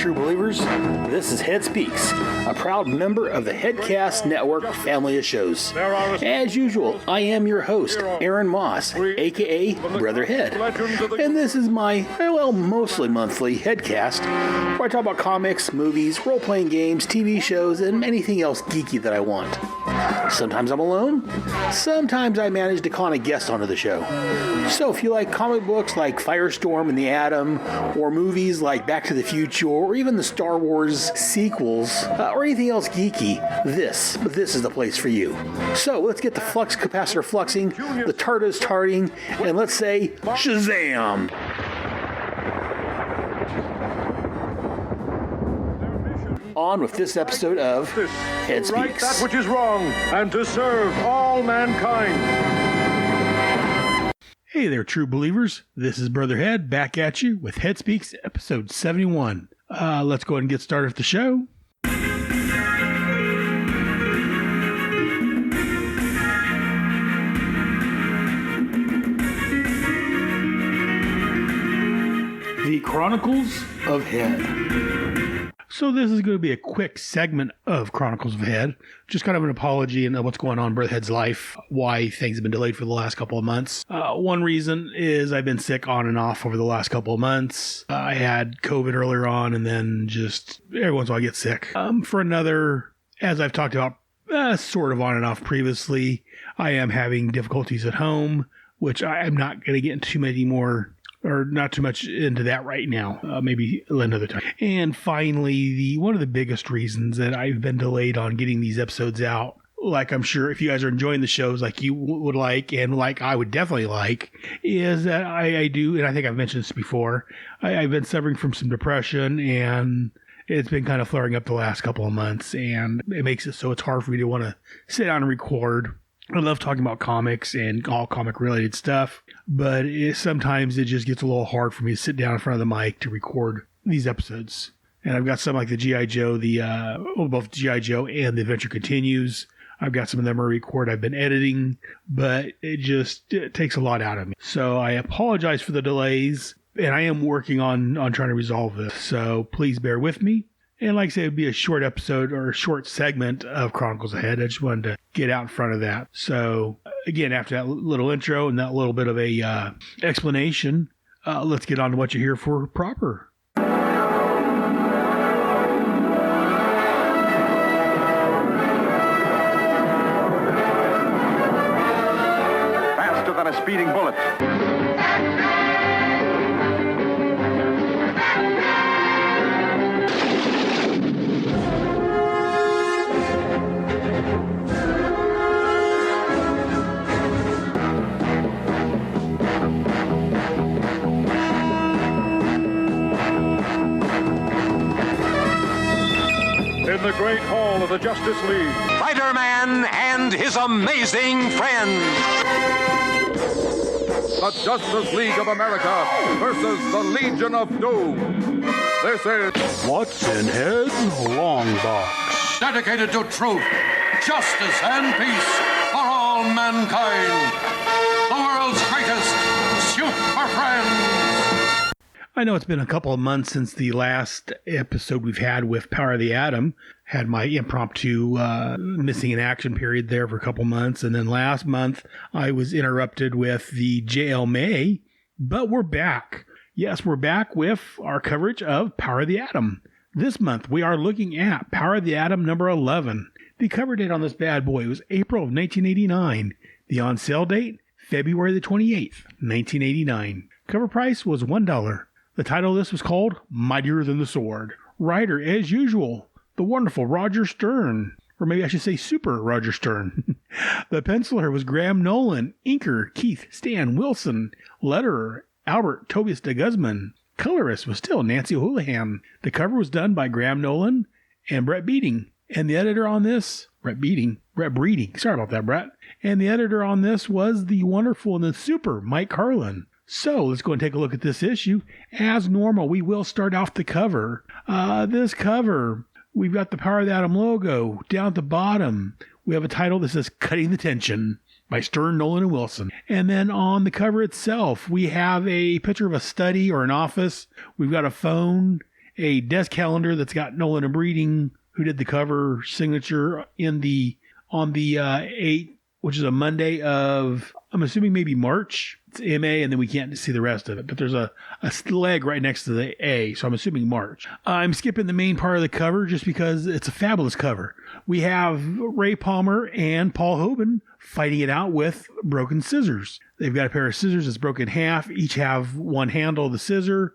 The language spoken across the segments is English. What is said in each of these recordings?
true believers. This is Head Speaks, a proud member of the Headcast Network family of shows. As usual, I am your host, Aaron Moss, aka Brother Head. And this is my, mostly monthly Headcast, where I talk about comics, movies, role-playing games, TV shows, and anything else geeky that I want. Sometimes I'm alone, sometimes I manage to con a guest onto the show. So if you like comic books like Firestorm and the Atom, or movies like Back to the Future, or even the Star Wars sequels, or anything else geeky, this is the place for you. So let's get the flux capacitor fluxing, the TARDIS tarting, and let's say Shazam! On with this episode of Head Speaks. To right that which is wrong, and to serve all mankind. Hey there, true believers. This is Brother Head back at you with Head Speaks episode 71. Let's go ahead and get started with the show. The Chronicles of Head. So this is going to be a quick segment of Chronicles of Head. Just kind of an apology and what's going on in Brother Head's life, why things have been delayed for the last couple of months. One reason is I've been sick on and off over the last couple of months. I had COVID earlier on, and then just every once in a while I get sick. For another, as I've talked about sort of on and off previously, I am having difficulties at home, which I'm not going to get into too many more, or not too much into that right now, maybe another time. And finally, one of the biggest reasons that I've been delayed on getting these episodes out, like I'm sure if you guys are enjoying the shows like you would like, and like I would definitely like, is that I do, and I think I've mentioned this before, I've been suffering from some depression, and it's been kind of flaring up the last couple of months, and it makes it so it's hard for me to want to sit down and record. I love talking about comics and all comic-related stuff, but sometimes it just gets a little hard for me to sit down in front of the mic to record these episodes. And I've got some like the G.I. Joe, both G.I. Joe and The Adventure Continues. I've got some of them to record. I've been editing, but it takes a lot out of me. So I apologize for the delays, and I am working on trying to resolve this. So please bear with me. And like I said, it would be a short episode or a short segment of Chronicles Ahead. I just wanted to get out in front of that. So again, after that little intro and that little bit of a explanation, let's get on to what you're here for proper. Faster than a speeding bullet. In the great hall of the Justice League, Spider-Man and his amazing friends. the Justice League of America versus the Legion of Doom. This is What's in Head's Long Box? Dedicated to truth, justice, and peace for all mankind. The world's greatest super friends. I know it's been a couple of months since the last episode we've had with Power of the Atom. Had my impromptu missing in action period there for a couple months. And then last month, I was interrupted with the JLMA. But we're back. Yes, we're back with our coverage of Power of the Atom. This month, we are looking at Power of the Atom number 11. The cover date on this bad boy was April of 1989. The on sale date, February the 28th, 1989. Cover price was $1. The title of this was called Mightier Than the Sword. Writer, as usual, the wonderful Roger Stern. Or maybe I should say Super Roger Stern. The penciler was Graham Nolan. Inker, Keith Stan Wilson. Letterer, Albert Tobias de Guzman. Colorist was still Nancy Houlihan. The cover was done by Graham Nolan and Brett Beating. And the editor on this, Brett Breeding. Sorry about that, Brett. And the editor on this was the wonderful and the super Mike Carlin. So let's go and take a look at this issue. As normal, we will start off the cover. This cover, we've got the Power of the Atom logo. Down at the bottom, we have a title that says Cutting the Tension by Stern, Nolan, and Wilson. And then on the cover itself, we have a picture of a study or an office. We've got a phone, a desk calendar that's got Nolan and Breeding, who did the cover signature on the 8th, which is a Monday of, I'm assuming maybe March. It's MA, and then we can't see the rest of it. But there's a leg right next to the A, so I'm assuming March. I'm skipping the main part of the cover just because it's a fabulous cover. We have Ray Palmer and Paul Hoban fighting it out with broken scissors. They've got a pair of scissors that's broken in half. Each have one handle of the scissor.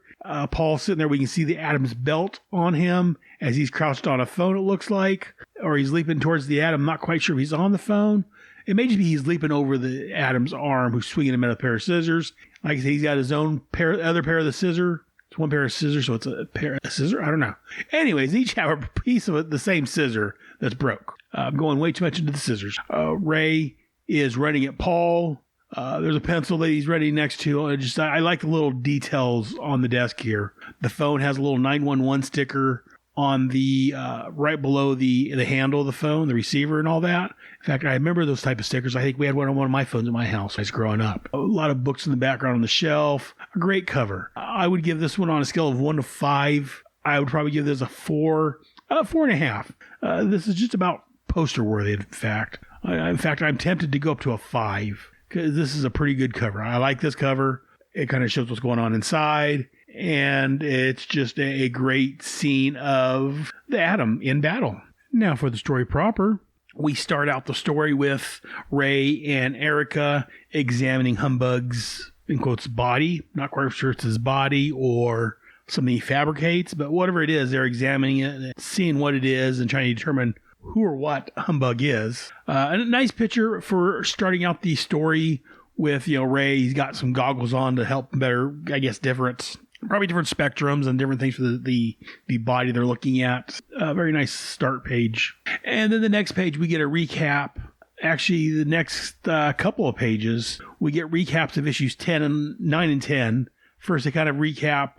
Paul's sitting there. We can see the Adam's belt on him as he's crouched on a phone, it looks like. Or he's leaping towards the Adam. I'm not quite sure if he's on the phone. It may just be he's leaping over the Adam's arm, who's swinging him at a pair of scissors. Like I said, he's got his own other pair of the scissor. It's one pair of scissors, so it's a pair of scissors? I don't know. Anyways, each have a piece of the same scissor that's broke. I'm going way too much into the scissors. Ray is running at Paul. There's a pencil that he's running next to. I like the little details on the desk here. The phone has a little 911 sticker on the right below the handle of the phone, the receiver and all that. In fact, I remember those type of stickers. I think we had one on one of my phones at my house when I was growing up. A lot of books in the background on the shelf. A great cover. I would give this one on a scale of 1 to 5. I would probably give this a 4, 4.5. This is just about poster worthy, in fact. I'm tempted to go up to a 5 because this is a pretty good cover. I like this cover. It kind of shows what's going on inside. And it's just a great scene of the Atom in battle. Now for the story proper, we start out the story with Ray and Erica examining Humbug's, in quotes, body. Not quite sure it's his body or something he fabricates, but whatever it is, they're examining it and seeing what it is and trying to determine who or what Humbug is. A nice picture for starting out the story with, Ray. He's got some goggles on to help better, I guess, different spectrums and different things for the body they're looking at. Very nice start page. And then the next page, we get a recap. Actually, the next couple of pages, we get recaps of issues 9 and 10. First, they kind of recap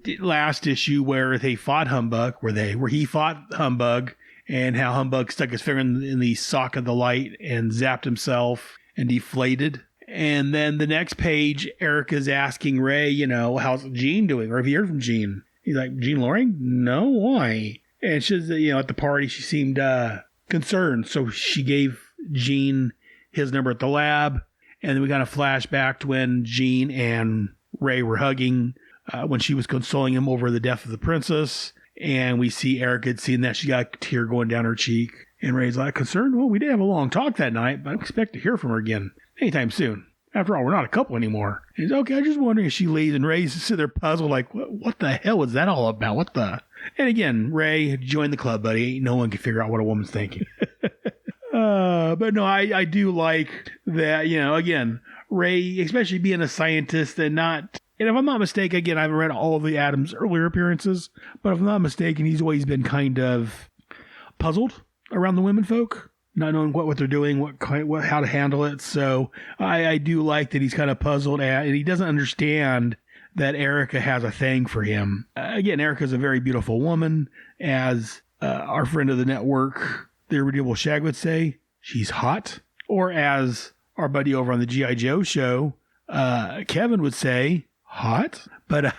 the last issue where they fought Humbug, where he fought Humbug, and how Humbug stuck his finger in the socket of the light and zapped himself and deflated. And then the next page, Erica's asking Ray, how's Jean doing? Or have you heard from Jean? He's like, Jean Loring? No, why? And she's, at the party, she seemed concerned. So she gave Jean his number at the lab. And then we kind of flash back to when Jean and Ray were hugging when she was consoling him over the death of the princess. And we see Erica had seen that. She got a tear going down her cheek. And Ray's like, concerned? Well, we did have a long talk that night, but I expect to hear from her again anytime soon. After all, we're not a couple anymore. And he's okay, I'm just wondering if she leaves. And Ray's sitting there puzzled, like, what the hell was that all about? What the? And again, Ray, join the club, buddy. Ain't no one can figure out what a woman's thinking. But no, I do like that, again, Ray, especially being a scientist and if I'm not mistaken, again, I haven't read all of the Adam's earlier appearances, but if I'm not mistaken, he's always been kind of puzzled around the women folk, not knowing what they're doing, how to handle it. So I do like that he's kind of puzzled and he doesn't understand that Erica has a thing for him. Again, Erica's a very beautiful woman, as our friend of the network, the Irredeemable Shag, would say, she's hot. Or as our buddy over on the G.I. Joe show, Kevin would say, hot. But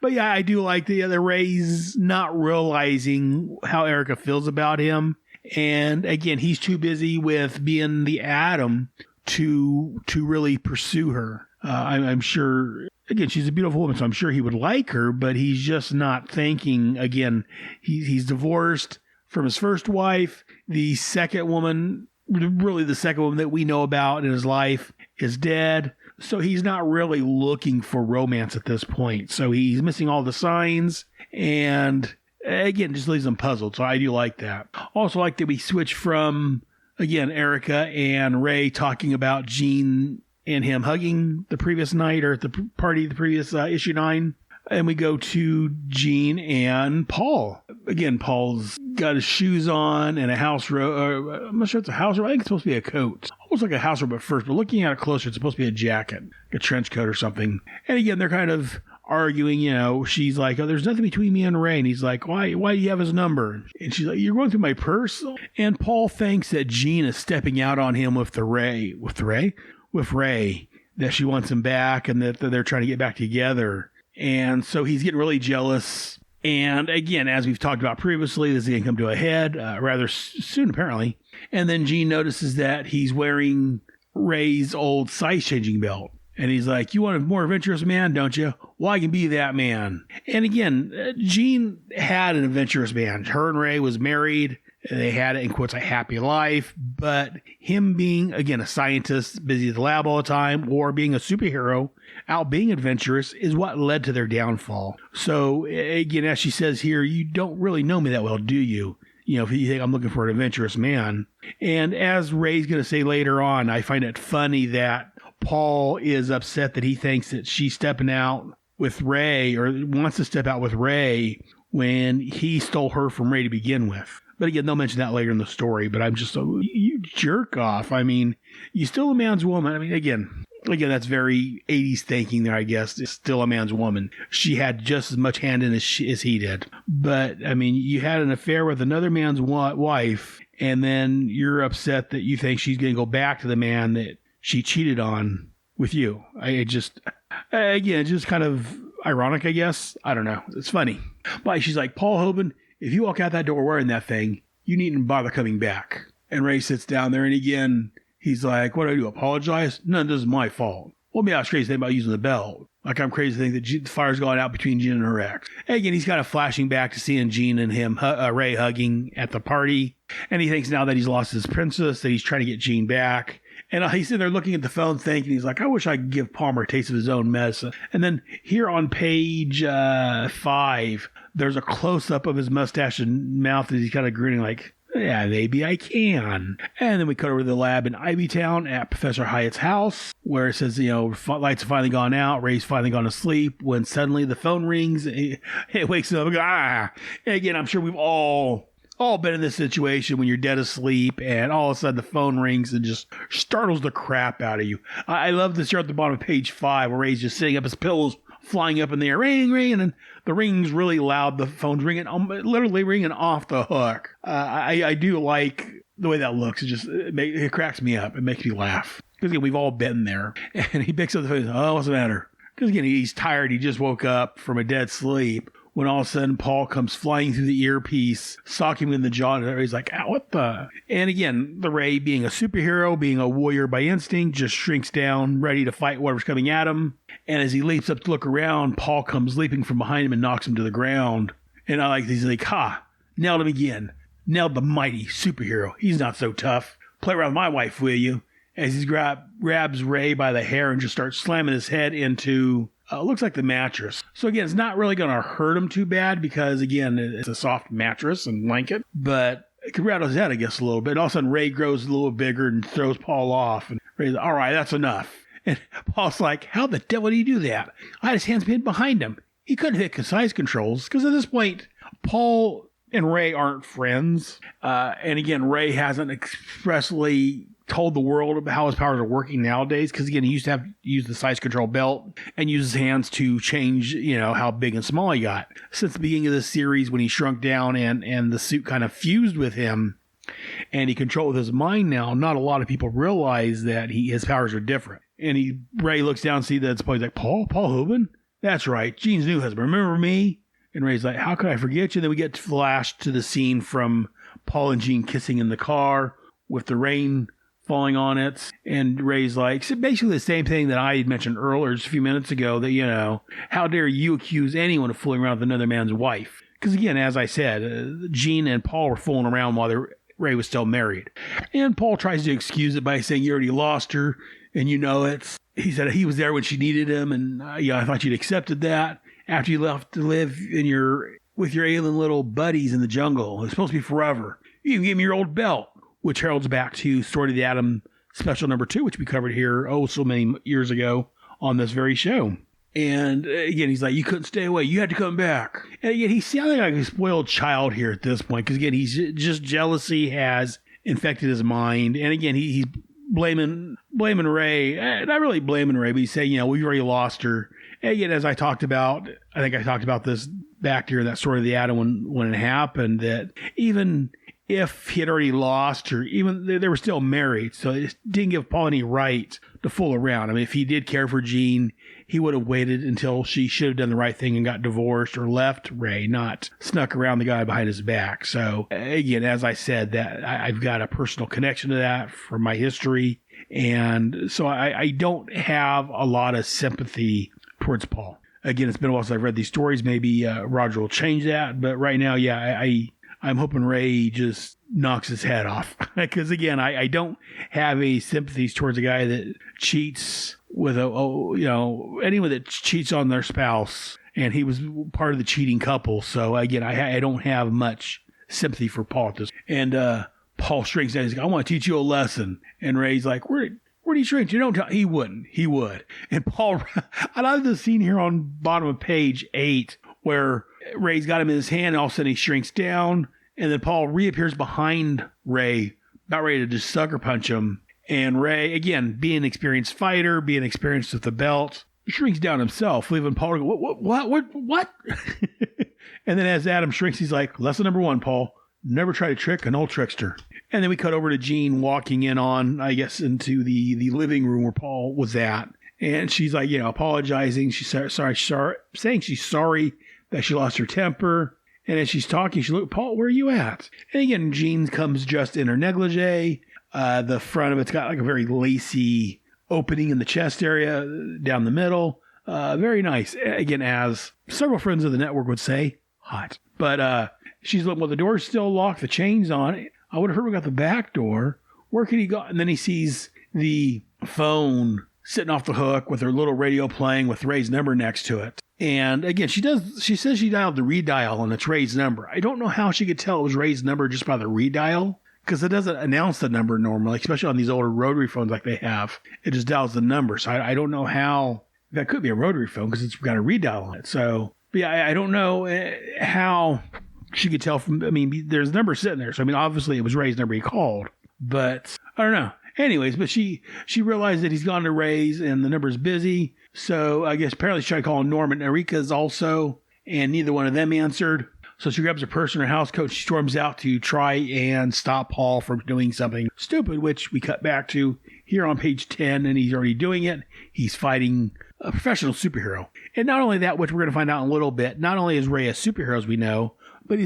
but yeah, I do like the Ray's not realizing how Erica feels about him. And again, he's too busy with being the Atom to really pursue her. I'm sure, again, she's a beautiful woman, so I'm sure he would like her, but he's just not thinking. Again, he's divorced from his first wife. The second woman, really the second woman that we know about in his life, is dead. So he's not really looking for romance at this point. So he's missing all the signs, and again, just leaves him puzzled. So I do like that. Also like that we switch from, again, Erica and Ray talking about Jean and him hugging the previous night, or at the party, the previous issue 9. And we go to Jean and Paul. Again, Paul's got his shoes on and a house robe. I'm not sure it's a house robe. I think it's supposed to be a coat. Almost like a house robe at first, but looking at it closer, it's supposed to be a jacket, a trench coat or something. And again, they're kind of arguing, she's like, oh, there's nothing between me and Ray. And he's like, why do you have his number? And she's like, you're going through my purse? And Paul thinks that Jean is stepping out on him with Ray, that she wants him back and that they're trying to get back together. And so he's getting really jealous. And again, as we've talked about previously, this is going to come to a head rather soon, apparently. And then Gene notices that he's wearing Ray's old size-changing belt. And he's like, you want a more adventurous man, don't you? Well, I can be that man. And again, Gene had an adventurous man. Her and Ray was married. They had, in quotes, a happy life. But him being, again, a scientist, busy at the lab all the time, or being a superhero, out being adventurous, is what led to their downfall. So, again, as she says here, you don't really know me that well, do you? You know, if you think I'm looking for an adventurous man. And as Ray's going to say later on, I find it funny that Paul is upset that he thinks that she's stepping out with Ray, or wants to step out with Ray, when he stole her from Ray to begin with. But again, they'll mention that later in the story. But I'm just so, you jerk off. I mean, you still a man's woman. I mean, again, that's very 80s thinking there, I guess. It's still a man's woman. She had just as much hand in as he did. But, I mean, you had an affair with another man's wife, and then you're upset that you think she's going to go back to the man that she cheated on with you. Just kind of ironic, I guess. I don't know. It's funny. But she's like, Paul Hoban, if you walk out that door wearing that thing, you needn't bother coming back. And Ray sits down there, and again, he's like, what do I do, apologize? No, this is my fault. Well, maybe I was crazy to think about using the belt. Like, I'm crazy to think that the fire's going out between Gene and her ex. And again, he's kind of flashing back to seeing Gene and him, Ray hugging at the party. And he thinks now that he's lost his princess, that he's trying to get Gene back. And he's sitting there looking at the phone thinking, he's like, I wish I could give Palmer a taste of his own medicine. And then here on page 5, there's a close-up of his mustache and mouth as he's kind of grinning like, yeah, maybe I can. And then we cut over to the lab in Ivytown at Professor Hyatt's house, where it says, lights have finally gone out, Ray's finally gone to sleep, when suddenly the phone rings. It wakes him up. And again, I'm sure we've all been in this situation when you're dead asleep and all of a sudden the phone rings and just startles the crap out of you. I love this here at the bottom of page 5 where Ray's just sitting up, his pillows flying up in the air, ring, and then the ring's really loud. The phone's ringing, literally ringing off the hook. I do like the way that looks. It cracks me up. It makes me laugh. Because again, we've all been there. And he picks up the phone and says, oh, what's the matter? Because again, he's tired. He just woke up from a dead sleep. When all of a sudden Paul comes flying through the earpiece, socking him in the jaw, and he's like, ow, what the? And again, the Ray, being a superhero, being a warrior by instinct, just shrinks down, ready to fight whatever's coming at him. And as he leaps up to look around, Paul comes leaping from behind him and knocks him to the ground. And I like this. He's like, nailed him again. Nailed the mighty superhero. He's not so tough. Play around with my wife, will you? As he grabs Ray by the hair and just starts slamming his head into... looks like the mattress. So again, it's not really going to hurt him too bad because, again, it's a soft mattress and blanket. But it could rattle his head, I guess, a little bit. And all of a sudden, Ray grows a little bigger and throws Paul off. And Ray's like, all right, that's enough. And Paul's like, how the devil did he do that? I had his hands pinned behind him. He couldn't hit size controls because at this point, Paul and Ray aren't friends. And again, Ray hasn't expressly told the world about how his powers are working nowadays, because again, he used to have to use the size control belt and use his hands to change, how big and small he got. Since the beginning of this series, when he shrunk down and the suit kind of fused with him and he controlled his mind now, not a lot of people realize that his powers are different. And Ray looks down and sees that it's Paul. He's like, Paul Hoban? That's right, Gene's new husband. Remember me? And Ray's like, how could I forget you? And then we get flashed to the scene from Paul and Gene kissing in the car with the rain falling on it. And Ray's like, so basically the same thing that I had mentioned earlier just a few minutes ago, that, how dare you accuse anyone of fooling around with another man's wife? Because again, as I said, Gene and Paul were fooling around while Ray was still married. And Paul tries to excuse it by saying, you already lost her, and he said he was there when she needed him, and I thought you'd accepted that after you left to live with your alien little buddies in the jungle. It's supposed to be forever. You can give me your old belt. Which heralds back to Story of the Atom special number 2, which we covered here so many years ago on this very show. And again, he's like, you couldn't stay away. You had to come back. And again, he's sounding like a spoiled child here at this point. Because again, he's just jealousy has infected his mind. And again, he's blaming Ray. Not really blaming Ray, but he's saying, we've already lost her. And again, as I talked about, I think I talked about this back here in that Story of the Atom when it happened, that even if he had already lost, or even they were still married, so it didn't give Paul any right to fool around. I mean, if he did care for Jean, he would have waited until she should have done the right thing and got divorced or left Ray, not snuck around the guy behind his back. So again, as I said, that I've got a personal connection to that from my history. And so I don't have a lot of sympathy towards Paul. Again, it's been a while since I've read these stories. Maybe Roger will change that. But right now, yeah, I'm hoping Ray just knocks his head off. Because again, I don't have any sympathies towards a guy that cheats with anyone that cheats on their spouse. And he was part of the cheating couple. So again, I don't have much sympathy for Paul at this. And Paul shrinks down. He's like, I want to teach you a lesson. And Ray's like, where do you shrink? You don't tell. He wouldn't. He would. And Paul, I love the scene here on bottom of page 8 where Ray's got him in his hand, and all of a sudden he shrinks down, and then Paul reappears behind Ray, about ready to just sucker punch him. And Ray, again, being an experienced fighter, being experienced with the belt, shrinks down himself, leaving Paul to go, what? And then as Adam shrinks, he's like, lesson number 1, Paul, never try to trick an old trickster. And then we cut over to Jean walking in on, I guess, into the living room where Paul was at. And she's like, apologizing. She's sorry, saying she's sorry that she lost her temper. And as she's talking, she looked, Paul, where are you at? And again, Jean comes just in her negligee. The front of it's got like a very lacy opening in the chest area down the middle. Very nice. Again, as several friends of the network would say, hot. But she's looking, well, the door's still locked. The chain's on. I would have heard we got the back door. Where could he go? And then he sees the phone sitting off the hook with her little radio playing with Ray's number next to it. And again, she says she dialed the redial and it's Ray's number. I don't know how she could tell it was Ray's number just by the redial, because it doesn't announce the number normally, especially on these older rotary phones like they have. It just dials the number. So I don't know how that could be a rotary phone because it's got a redial on it. So, but yeah, I don't know how she could tell from, there's a number sitting there. So, obviously it was Ray's number he called, but I don't know. Anyways, but she realized that he's gone to Ray's and the number's busy. So I guess apparently she's trying to call Norm and Erika's also, and neither one of them answered. So she grabs her purse and her house coat. She storms out to try and stop Paul from doing something stupid, which we cut back to here on page 10, and he's already doing it. He's fighting a professional superhero. And not only that, which we're going to find out in a little bit, not only is Ray a superhero as we know, but he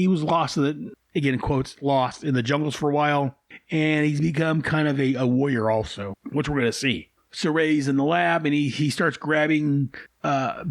was lost in quotes, lost in the jungles for a while. And he's become kind of a warrior also, which we're going to see. So Ray's in the lab, and he starts grabbing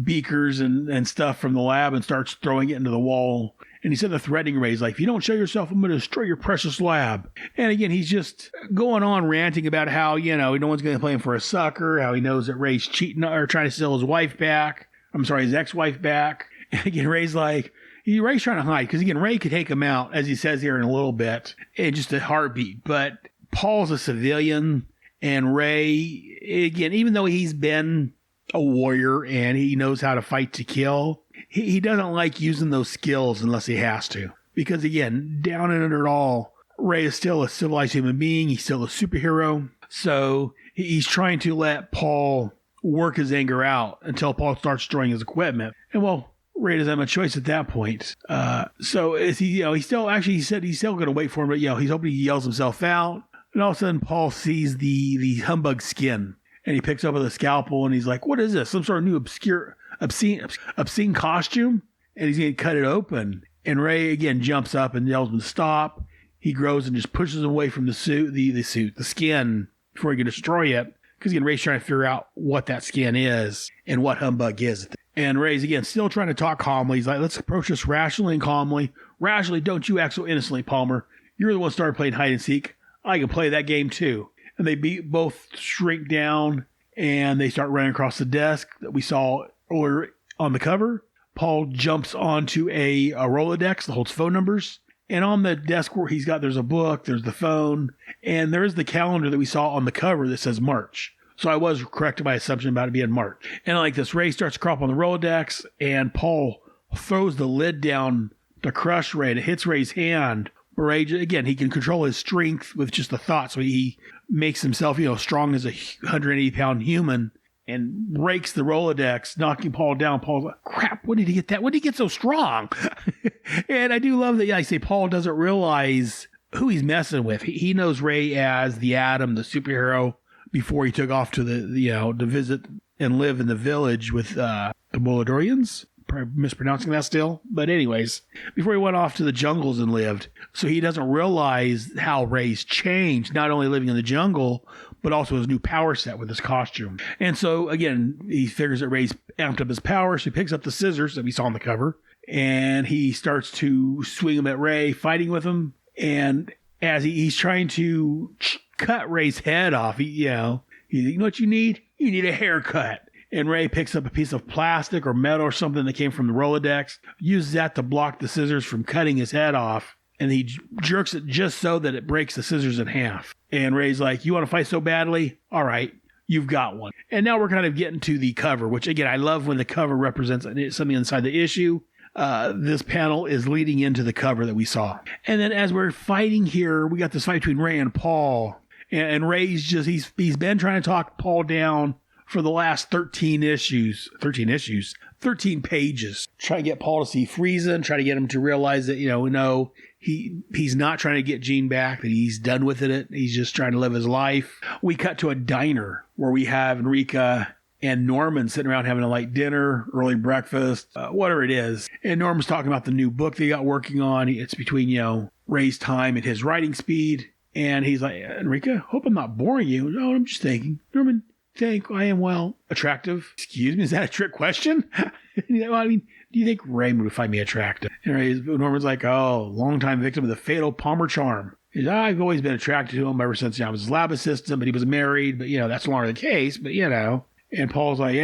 beakers and stuff from the lab and starts throwing it into the wall. And he said the threatening Ray's like, if you don't show yourself, I'm going to destroy your precious lab. And again, he's just going on ranting about how, no one's going to play him for a sucker, how he knows that Ray's cheating or trying to steal his wife back. His ex-wife back. And again, Ray's like, Ray's trying to hide, because again, Ray could take him out, as he says here in a little bit, in just a heartbeat. But Paul's a civilian, and Ray, again, even though he's been a warrior and he knows how to fight to kill, he doesn't like using those skills unless he has to. Because again, down and under it all, Ray is still a civilized human being. He's still a superhero. So he's trying to let Paul work his anger out until Paul starts destroying his equipment. And well, Ray doesn't have a choice at that point. So is he, he said he's still going to wait for him, but he's hoping he yells himself out. And all of a sudden Paul sees the humbug skin, and he picks up with a scalpel, and he's like, what is this? Some sort of new obscene costume? And he's going to cut it open. And Ray again jumps up and yells him to stop. He grows and just pushes him away from the skin, before he can destroy it. Because again, Ray's trying to figure out what that skin is and what humbug is. And Ray's, again, still trying to talk calmly. He's like, let's approach this rationally and calmly. Rationally, don't you act so innocently, Palmer. You're the one who started playing hide and seek. I can play that game too. And they both shrink down, and they start running across the desk that we saw earlier on the cover. Paul jumps onto a Rolodex that holds phone numbers. And on the desk where there's a book, there's the phone, and there's the calendar that we saw on the cover that says March. So I was correct in my assumption about it being March. And like this, Ray starts to crop on the Rolodex, and Paul throws the lid down to crush Ray. And it hits Ray's hand. Ray, again, he can control his strength with just the thought. So he makes himself, strong as a 180-pound human. and breaks the Rolodex, knocking Paul down. Paul's like, crap, when did he get that? When did he get so strong? And I do love that, I say Paul doesn't realize who he's messing with. He knows Ray as the Atom, the superhero, before he took off to to visit and live in the village with the Moladorians. Probably mispronouncing that still. But anyways, before he went off to the jungles and lived. So he doesn't realize how Ray's changed, not only living in the jungle, but also his new power set with his costume. And so, again, he figures that Ray's amped up his power, so he picks up the scissors that we saw on the cover, and he starts to swing them at Ray, fighting with him. And as he's trying to cut Ray's head off, you know what you need? You need a haircut. And Ray picks up a piece of plastic or metal or something that came from the Rolodex, uses that to block the scissors from cutting his head off, and he jerks it just so that it breaks the scissors in half. And Ray's like, you want to fight so badly? All right, you've got one. And now we're kind of getting to the cover, which, again, I love when the cover represents something inside the issue. This panel is leading into the cover that we saw. And then as we're fighting here, we got this fight between Ray and Paul. And Ray's he's been trying to talk Paul down for the last 13 pages, try to get Paul to see Frieza, try to get him to realize that, no, he's not trying to get Jean back, that he's done with it. He's just trying to live his life. We cut to a diner where we have Enrica and Norman sitting around having a light dinner, early breakfast, whatever it is. And Norman's talking about the new book they got working on. It's between, Ray's time and his writing speed. And he's like, Enrica, hope I'm not boring you. No, I'm just thinking. Norman, think I am, attractive? Excuse me, is that a trick question? Do you think Raymond would find me attractive? And Norman's like, longtime victim of the fatal Palmer charm. He's, I've always been attracted to him ever since I was his lab assistant, but he was married. But, that's no longer the case, but, And Paul's like,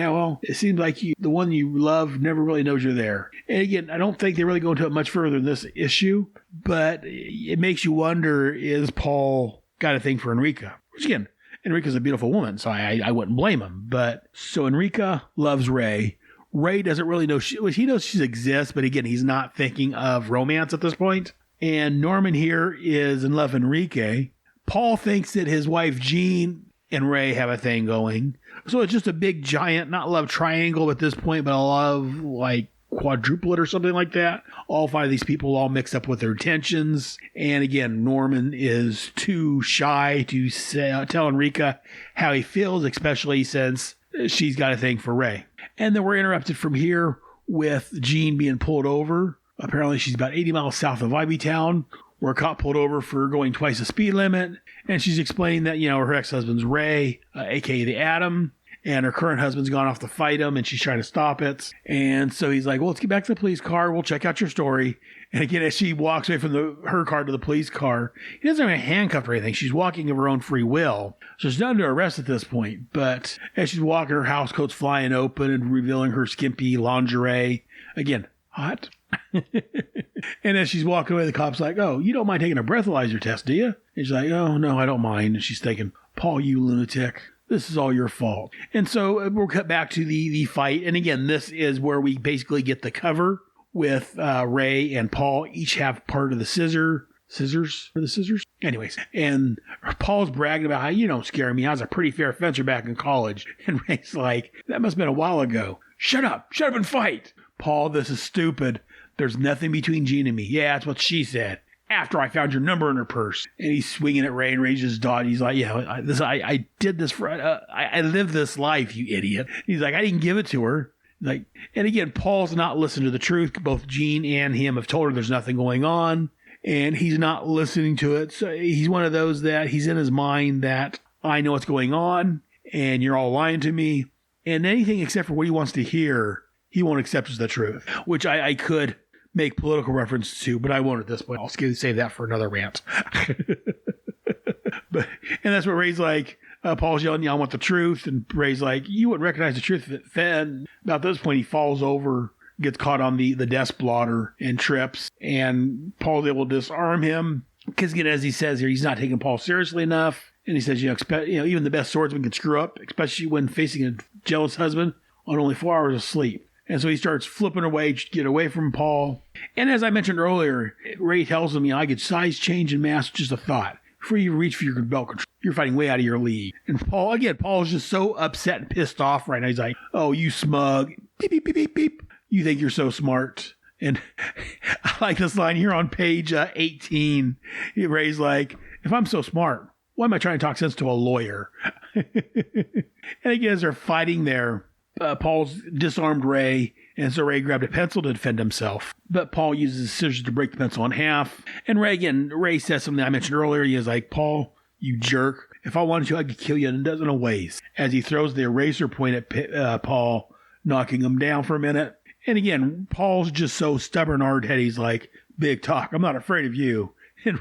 it seems like the one you love never really knows you're there. And again, I don't think they really go into it much further in this issue, but it makes you wonder, is Paul got a thing for Enrica? Which again, Enrica's a beautiful woman, so I wouldn't blame him. But so Enrica loves Ray. Ray doesn't really know, he knows she exists, but again, he's not thinking of romance at this point. And Norman here is in love with Enrique. Paul thinks that his wife Jean and Ray have a thing going. So it's just a big giant, not love triangle at this point, but a love quadruplet or something like that. All five of these people all mixed up with their intentions. And again, Norman is too shy to tell Enrica how he feels, especially since she's got a thing for Ray. And then we're interrupted from here with Jean being pulled over. Apparently she's about 80 miles south of Ivy Town, where a cop pulled over for going twice the speed limit. And she's explaining that, her ex-husband's Ray, a.k.a. the Atom, and her current husband's gone off to fight him, and she's trying to stop it. And so he's like, well, let's get back to the police car. We'll check out your story. And again, as she walks away from her car to the police car, he doesn't have a handcuff or anything. She's walking of her own free will. So she's not under arrest at this point. But as she's walking, her house coat's flying open and revealing her skimpy lingerie. Again, hot. And as she's walking away, the cop's like, you don't mind taking a breathalyzer test, do you? And she's like, oh, no, I don't mind. And she's thinking, Paul, you lunatic, this is all your fault. And so we'll cut back to the fight. And again, this is where we basically get the cover with Ray and Paul each have part of the scissors. Anyways, and Paul's bragging about how you don't scare me. I was a pretty fair fencer back in college. And Ray's like, that must have been a while ago. Shut up and fight. Paul, this is stupid. There's nothing between Jean and me. Yeah, that's what she said. After I found your number in her purse. And he's swinging at Ray, and Ray's just dodging. He's like, I did this for, I lived this life, you idiot. He's like, I didn't give it to her. And again, Paul's not listening to the truth. Both Jean and him have told her there's nothing going on. And he's not listening to it. So he's one of those that he's in his mind that I know what's going on, and you're all lying to me. And anything except for what he wants to hear, he won't accept as the truth, which I could make political reference to, but I won't at this point. I'll save that for another rant. And that's what Ray's like. Paul's yelling, I want the truth. And Ray's like, you wouldn't recognize the truth if it fed. About this point, he falls over, gets caught on the desk blotter and trips. And Paul's able to disarm him. Because again, as he says here, he's not taking Paul seriously enough. And he says, even the best swordsman can screw up, especially when facing a jealous husband on only 4 hours of sleep. And so he starts flipping away to get away from Paul. And as I mentioned earlier, Ray tells him, I get size, change, and mass with just a thought before you reach for your belt control. You're fighting way out of your league. And Paul's just so upset and pissed off right now. He's like, oh, you smug. Beep, beep, beep, beep, beep. You think you're so smart. And I like this line here on page 18. Ray's like, if I'm so smart, why am I trying to talk sense to a lawyer? And again, as they're fighting there, Paul's disarmed Ray, and so Ray grabbed a pencil to defend himself. But Paul uses his scissors to break the pencil in half. And Ray says something I mentioned earlier. He is like, Paul, you jerk. If I wanted to, I could kill you in a dozen of ways. As he throws the eraser point at Paul, knocking him down for a minute. And again, Paul's just so stubborn, hard-headed. He's like, big talk. I'm not afraid of you. And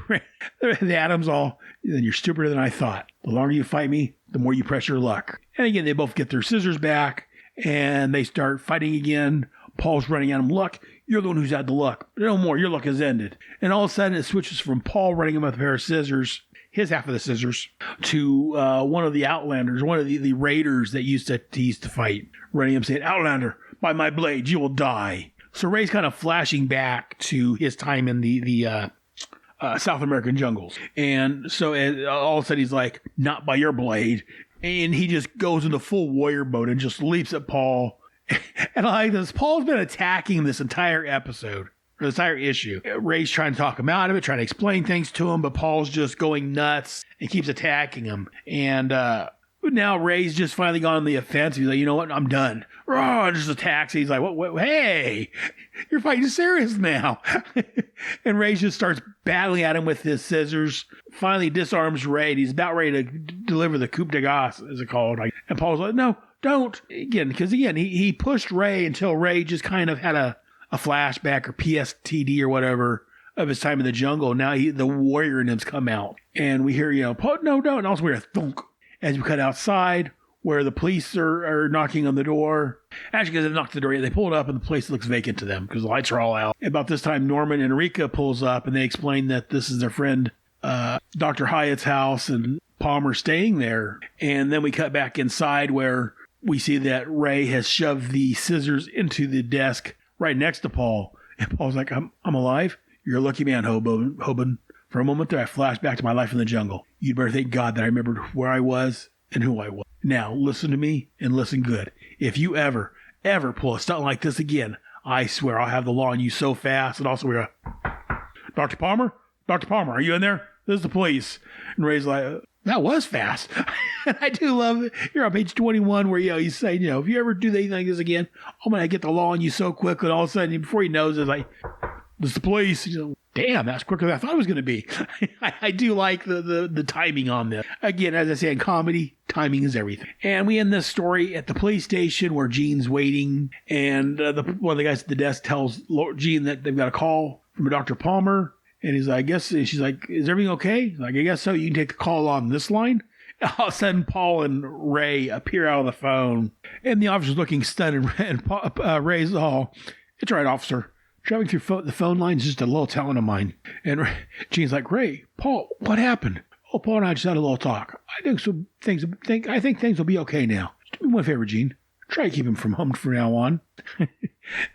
the Adam's all, then you're stupider than I thought. The longer you fight me, the more you press your luck. And again, they both get their scissors back, and they start fighting again. Paul's running at him. Luck, you're the one who's had the luck. No more. Your luck has ended. And all of a sudden, it switches from Paul running him with a pair of scissors, his half of the scissors, to one of the Outlanders, one of the raiders that used to fight, running him saying, Outlander, by my blade, you will die. So Ray's kind of flashing back to his time in the South American jungles. And so all of a sudden he's like, not by your blade. And he just goes into full warrior mode and just leaps at Paul. And I like this. Paul's been attacking this entire episode, or this entire issue. Ray's trying to talk him out of it, trying to explain things to him, but Paul's just going nuts and keeps attacking him. And now Ray's just finally gone on the offensive. He's like, you know what? I'm done. And just attacks. He's like, what? Hey, you're fighting serious now. And Ray just starts battling at him with his scissors. Finally disarms Ray. And he's about ready to deliver the coup de grace, as it's called. And Paul's like, no, don't. Because he pushed Ray until Ray just kind of had a flashback or PSTD or whatever of his time in the jungle. Now the warrior in him's come out. And we hear, Paul, no, don't. And also we hear a thunk as we cut outside, where the police are knocking on the door. Actually, because they knocked the door, they pull it up and the place looks vacant to them because the lights are all out. About this time, Norman and Enrica pulls up and they explain that this is their friend Dr. Hyatt's house and Palmer staying there. And then we cut back inside where we see that Ray has shoved the scissors into the desk right next to Paul. And Paul's like, I'm alive? You're a lucky man, Hoban. For a moment there, I flashed back to my life in the jungle. You'd better thank God that I remembered where I was and who I was. Now, listen to me and listen good. If you ever pull a stunt like this again, I swear I'll have the law on you so fast. And also we're Dr. Palmer, are you in there? This is the police. And Ray's like, that was fast. And I do love it. You're on page 21 where, he's saying, if you ever do anything like this again, I'm going to get the law on you so quick. And all of a sudden, before he knows it, it's like, this is the police. Damn, that's quicker than I thought it was going to be. I do like the timing on this. Again, as I say in comedy, timing is everything. And we end this story at the police station where Gene's waiting. And one of the guys at the desk tells Gene that they've got a call from a Dr. Palmer. And he's like, she's like, is everything okay? He's like, I guess so. You can take the call on this line. And all of a sudden, Paul and Ray appear out of the phone. And the officer's looking stunned. And Ray's all, it's all right, officer. Traveling through the phone line is just a little talent of mine. And Gene's like, Ray, Paul, what happened? Oh, Paul and I just had a little talk. I think things will be okay now. Just do me one favor, Gene. Try to keep him from home from now on. And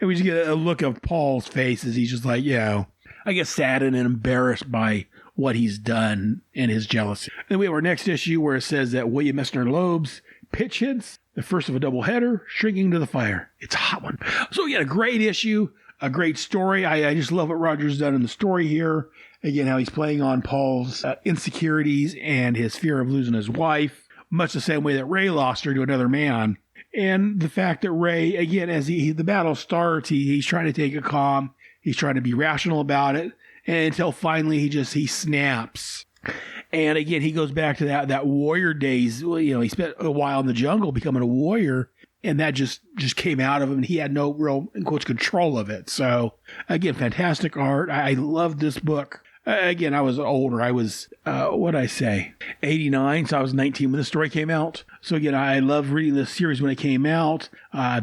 we just get a look of Paul's face as he's just like, I guess saddened and embarrassed by what he's done and his jealousy. Then we have our next issue where it says that William Messner Loeb's pitch hits, the first of a doubleheader, shrinking to the fire. It's a hot one. So we had a great issue. A great story. I just love what Roger's done in the story here. Again, how he's playing on Paul's insecurities and his fear of losing his wife, much the same way that Ray lost her to another man. And the fact that Ray, again, as the battle starts, he's trying to take it calm. He's trying to be rational about it. And until finally he snaps. And again, he goes back to that warrior days. He spent a while in the jungle becoming a warrior. And that just came out of him, and he had no real, in quotes, control of it. So, again, fantastic art. I loved this book. Again, I was older. I was, 89, so I was 19 when the story came out. So, again, I loved reading this series when it came out.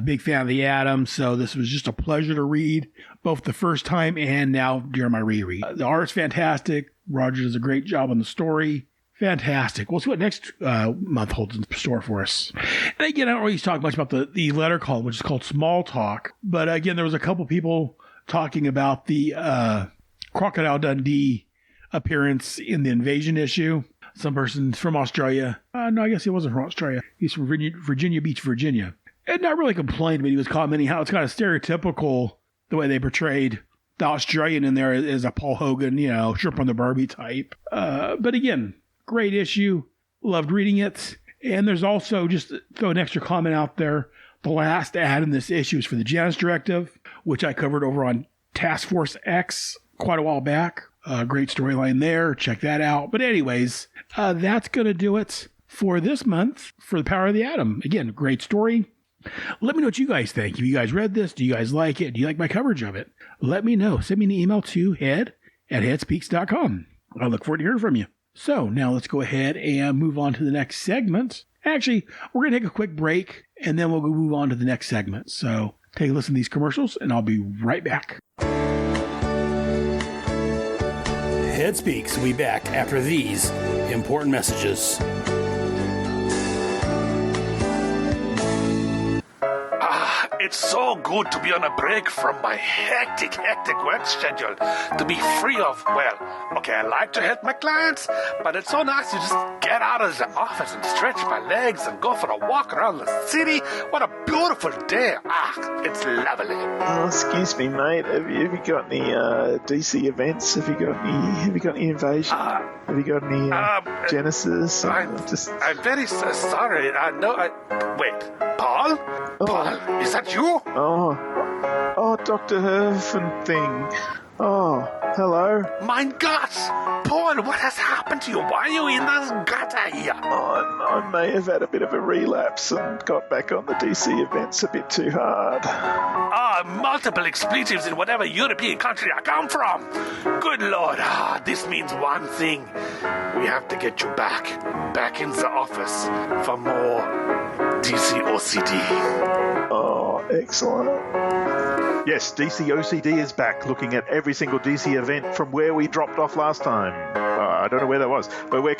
Big fan of the Atom, so this was just a pleasure to read, both the first time and now during my reread. The art's fantastic. Roger does a great job on the story. Fantastic. We'll see what next month holds in store for us. And again, I don't really talk much about the letter column, which is called Small Talk. But again, there was a couple people talking about the Crocodile Dundee appearance in the Invasion issue. some person's from Australia. No, I guess he wasn't from Australia. He's from Virginia Beach, Virginia. And not really complained, but he was commenting how it's kind of stereotypical the way they portrayed the Australian in there as a Paul Hogan, Shrimp on the Barbie type. But again, great issue. Loved reading it. And there's also, just to throw an extra comment out there, the last ad in this issue is for the Janus Directive, which I covered over on Task Force X quite a while back. Great storyline there. Check that out. But anyways, that's going to do it for this month for The Power of the Atom. Again, great story. Let me know what you guys think. Have you guys read this? Do you guys like it? Do you like my coverage of it? Let me know. Send me an email to head@headspeaks.com. I look forward to hearing from you. So now let's go ahead and move on to the next segment. Actually, we're going to take a quick break, and then we'll go move on to the next segment. So take a listen to these commercials, and I'll be right back. Head Speaks will be back after these important messages. It's so good to be on a break from my hectic work schedule. To be free of, I like to help my clients, but it's so nice to just get out of the office and stretch my legs and go for a walk around the city. What a beautiful day. It's lovely. Oh, excuse me, mate. Have you got any DC events? Have you got any Invasion? Have you got any Genesis? I'm very sorry. Wait, Paul? Oh. Paul, is that you? Oh, Dr. Herfen thing. Oh, hello. Mein Gott! Paul, what has happened to you? Why are you in this gutter here? I may have had a bit of a relapse and got back on the DC events a bit too hard. Multiple expletives in whatever European country I come from. Good Lord, this means one thing. We have to get you back in the office for more DC OCD. Oh, excellent. Yes, DC OCD is back, looking at every single DC event from where we dropped off last time. I don't know where that was, but we're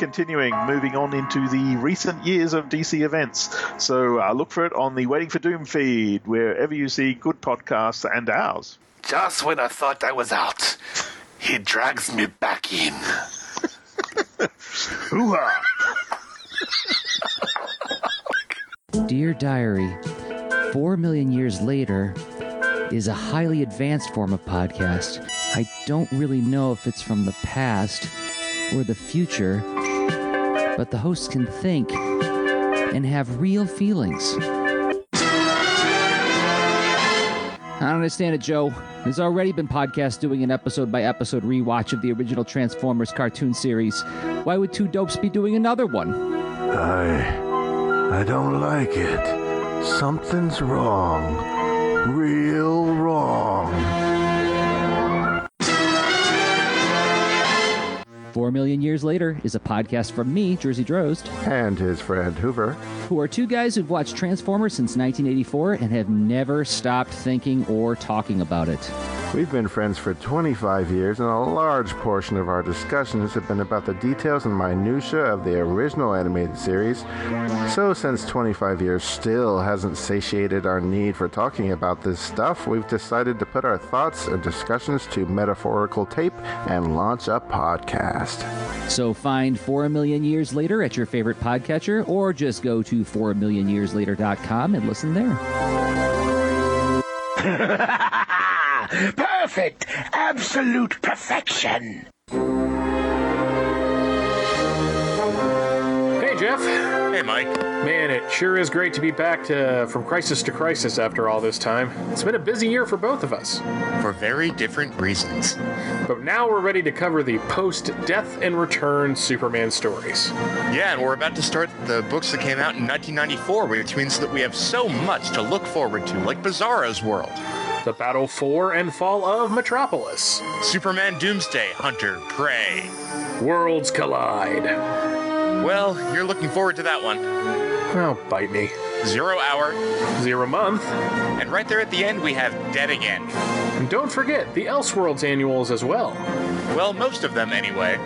moving on into the recent years of DC events. So look for it on the Waiting for Doom feed, wherever you see good podcasts and ours. Just when I thought I was out, he drags me back in. Hoo-ha! Dear Diary, 4 million years later is a highly advanced form of podcast. I don't really know if it's from the past or the future, but the hosts can think and have real feelings. I don't understand it, Joe. There's already been podcasts doing an episode-by-episode rewatch of the original Transformers cartoon series. Why would two dopes be doing another one? I don't like it. Something's wrong. Real wrong. 4 million years later is a podcast from me, Jersey Drozd, And his friend Hoover. who are two guys who've watched Transformers since 1984 and have never stopped thinking or talking about it. We've been friends for 25 years, and a large portion of our discussions have been about the details and minutiae of the original animated series. So since 25 years still hasn't satiated our need for talking about this stuff, we've decided to put our thoughts and discussions to metaphorical tape and launch a podcast. So find 4 million years later at your favorite podcatcher, or just go to 4millionyearslater.com and listen there. Perfect! Absolute perfection! Hey, Jeff. Hey, Mike. Man, it sure is great to be back from crisis to crisis after all this time. It's been a busy year for both of us. For very different reasons. But now we're ready to cover the post-Death and Return Superman stories. Yeah, and we're about to start the books that came out in 1994, which means that we have so much to look forward to, like Bizarro's World. The Battle for and Fall of Metropolis. Superman Doomsday, Hunter, Prey. Worlds Collide. Well, you're looking forward to that one. Oh, bite me. 0 Hour. 0 Month. And right there at the end, we have Dead Again. And don't forget the Elseworlds annuals as well. Well, most of them anyway.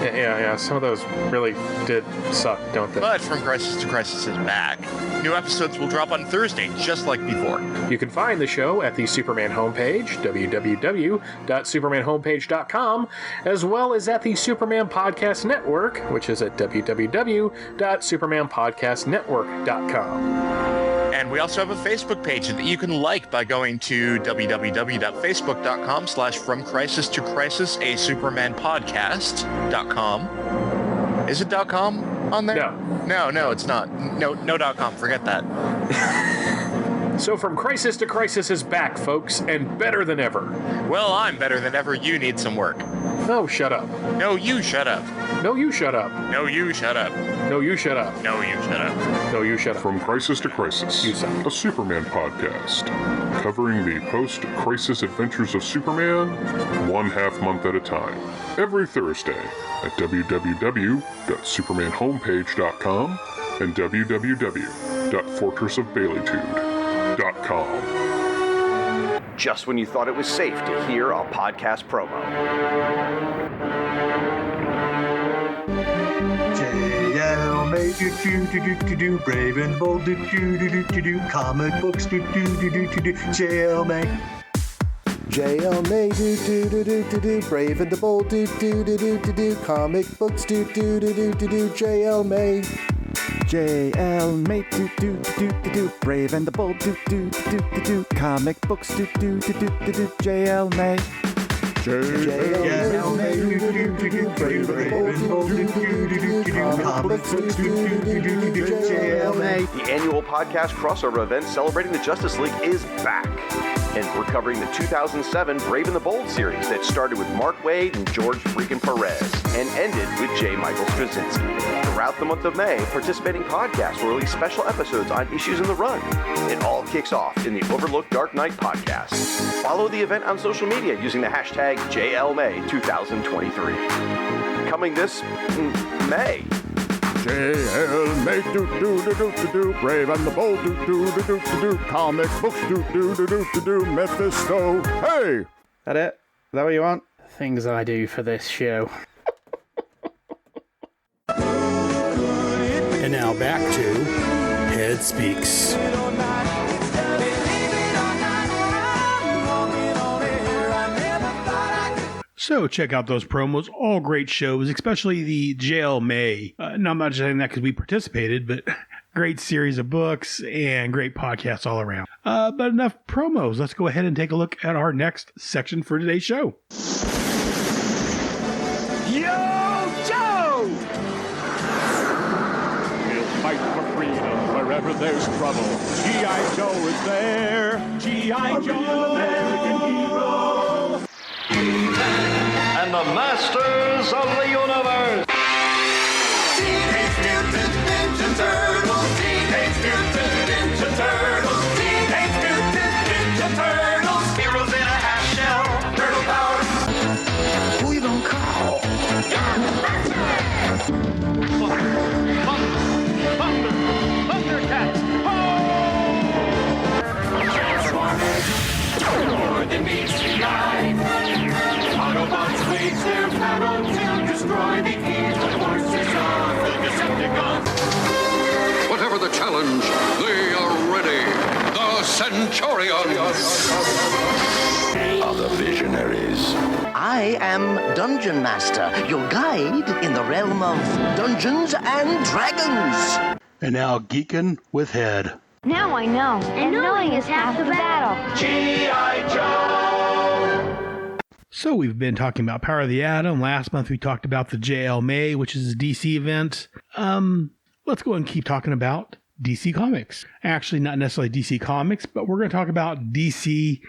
Yeah, some of those really did suck, don't they? But From Crisis to Crisis is back. New episodes will drop on Thursday, just like before. You can find the show at the Superman homepage, www.supermanhomepage.com, as well as at the Superman Podcast Network, which is at www.supermanpodcastnetwork.com. And we also have a Facebook page that you can like by going to www.facebook.com/From Crisis to Crisis, a Superman Podcast.com. Is it .com on there? No, it's not. No .com. Forget that. So From Crisis to Crisis is back, folks, and better than ever. Well, I'm better than ever. You need some work. No, shut up. No, you shut up. No, you shut up. No, you shut up. No, you shut up. No, you shut up. No, you shut up. From Crisis to Crisis, a Superman podcast, covering the post-crisis adventures of Superman, 1/2 month at a time. Every Thursday at www.supermanhomepage.com and www.fortressofbaileytude.com. Just when you thought it was safe to hear a podcast promo. JL May do brave and bold do comic books do JL May. JL May do brave and the bold do comic books do JL May. JL May do brave and the bold do comic books do JL May. JL May do brave and bold do comic books do JL May. The annual podcast crossover event celebrating the Justice League is back. And we're covering the 2007 Brave and the Bold series that started with Mark Waid and George freaking Perez and ended with J. Michael Straczynski. Throughout the month of May, participating podcasts will release special episodes on issues in the run. It all kicks off in the Overlooked Dark Knight podcast. Follow the event on social media using the hashtag JLMay2023. Coming this May. JL May do brave and the bold do comic books do Mephisto. Hey! That it? Is that what you want? Things I do for this show. And now back to Head Speaks. So check out those promos, all great shows, especially the JL May. Not much saying that because we participated, but great series of books and great podcasts all around. But enough promos. Let's go ahead and take a look at our next section for today's show. Yo, Joe! We'll fight for freedom wherever there's trouble. G.I. Joe is there. G.I. Joe, American hero. And the masters of the universe. Teenage Mutant Ninja Turtles. Teenage Mutant Ninja Turtles. Teenage Mutant Ninja Turtles. Heroes in a half shell. Turtle power. Who you gonna call? Thundercats. Transformers. More than meets the eye. Autobots wage their battle to destroy the evil forces of the Decepticons. Whatever the challenge, they are ready. The Centurions are the visionaries. I am Dungeon Master, your guide in the realm of Dungeons and Dragons. And now Geeking with Head. Now I know, and knowing is half the battle. G.I. Joe! So we've been talking about Power of the Atom. Last month we talked about the JL May, which is a DC event. Let's go and keep talking about DC Comics. Actually, not necessarily DC Comics, but we're going to talk about DC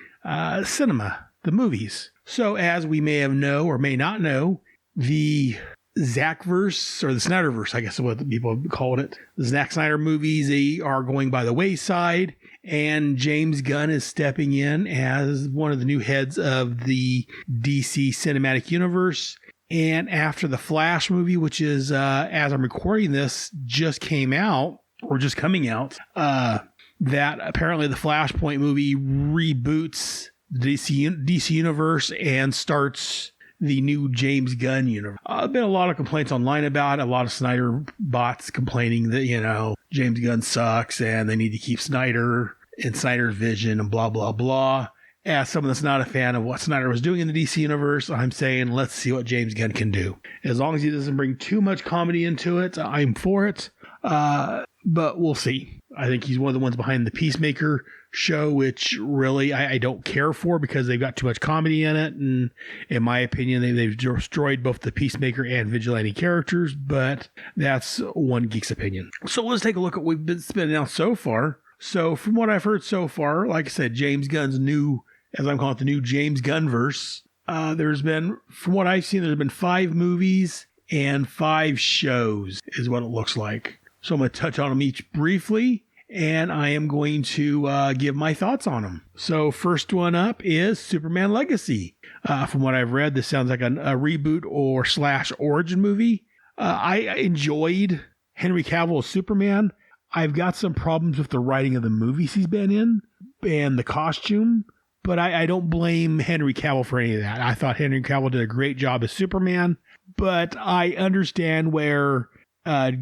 cinema, the movies. So as we may have know or may not know, the Zackverse, or the Snyderverse, I guess is what people have called it. The Zack Snyder movies, they are going by the wayside, and James Gunn is stepping in as one of the new heads of the DC Cinematic Universe. And after the Flash movie, which is, as I'm recording this, just came out, or just coming out, that apparently the Flashpoint movie reboots the DC Universe and starts the new James Gunn universe. Been a lot of complaints online about it. A lot of Snyder bots complaining that, James Gunn sucks and they need to keep Snyder in Snyder's vision and blah, blah, blah. As someone that's not a fan of what Snyder was doing in the DC universe, I'm saying let's see what James Gunn can do. As long as he doesn't bring too much comedy into it, I'm for it. But we'll see. I think he's one of the ones behind the Peacemaker show, which really I don't care for because they've got too much comedy in it. And in my opinion, they've destroyed both the Peacemaker and Vigilante characters, but that's one geek's opinion. So let's take a look at what we've been spending out so far. So from what I've heard so far, like I said, James Gunn's new, as I'm calling it, the new James Gunverse. There's been, from what I've seen, there's been 5 movies and 5 shows is what it looks like. So I'm going to touch on them each briefly, and I am going to give my thoughts on them. So first one up is Superman Legacy. From what I've read, this sounds like a reboot or / origin movie. I enjoyed Henry Cavill as Superman. I've got some problems with the writing of the movies he's been in and the costume, but I don't blame Henry Cavill for any of that. I thought Henry Cavill did a great job as Superman, but I understand where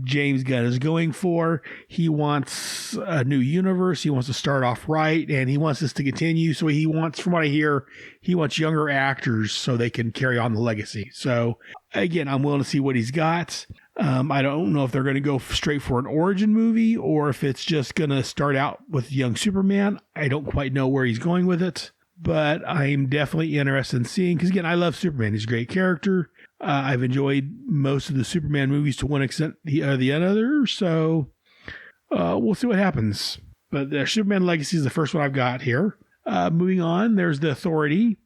James Gunn is going for. He wants a new universe. He wants to start off right, and he wants this to continue. So he wants, from what I hear, he wants younger actors so they can carry on the legacy. So again, I'm willing to see what he's got. I don't know if they're going to go straight for an origin movie or if it's just going to start out with young Superman. I don't quite know where he's going with it, but I'm definitely interested in seeing, because again, I love Superman. He's a great character. I've enjoyed most of the Superman movies to one extent the other, so we'll see what happens. But the Superman Legacy is the first one I've got here. Moving on, there's The Authority.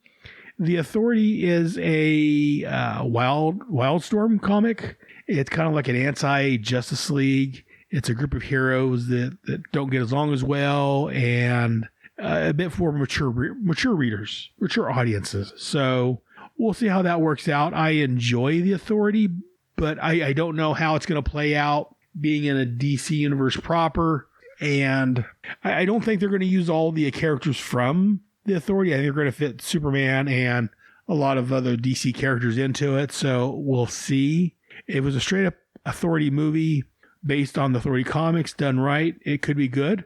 The Authority is a Wildstorm comic. It's kind of like an anti-Justice League. It's a group of heroes that don't get along as well, and a bit for mature readers, mature audiences. So we'll see how that works out. I enjoy The Authority, but I don't know how it's going to play out being in a DC universe proper. And I don't think they're going to use all the characters from The Authority. I think they're going to fit Superman and a lot of other DC characters into it. So we'll see. If it was a straight up Authority movie based on the Authority comics done right, it could be good.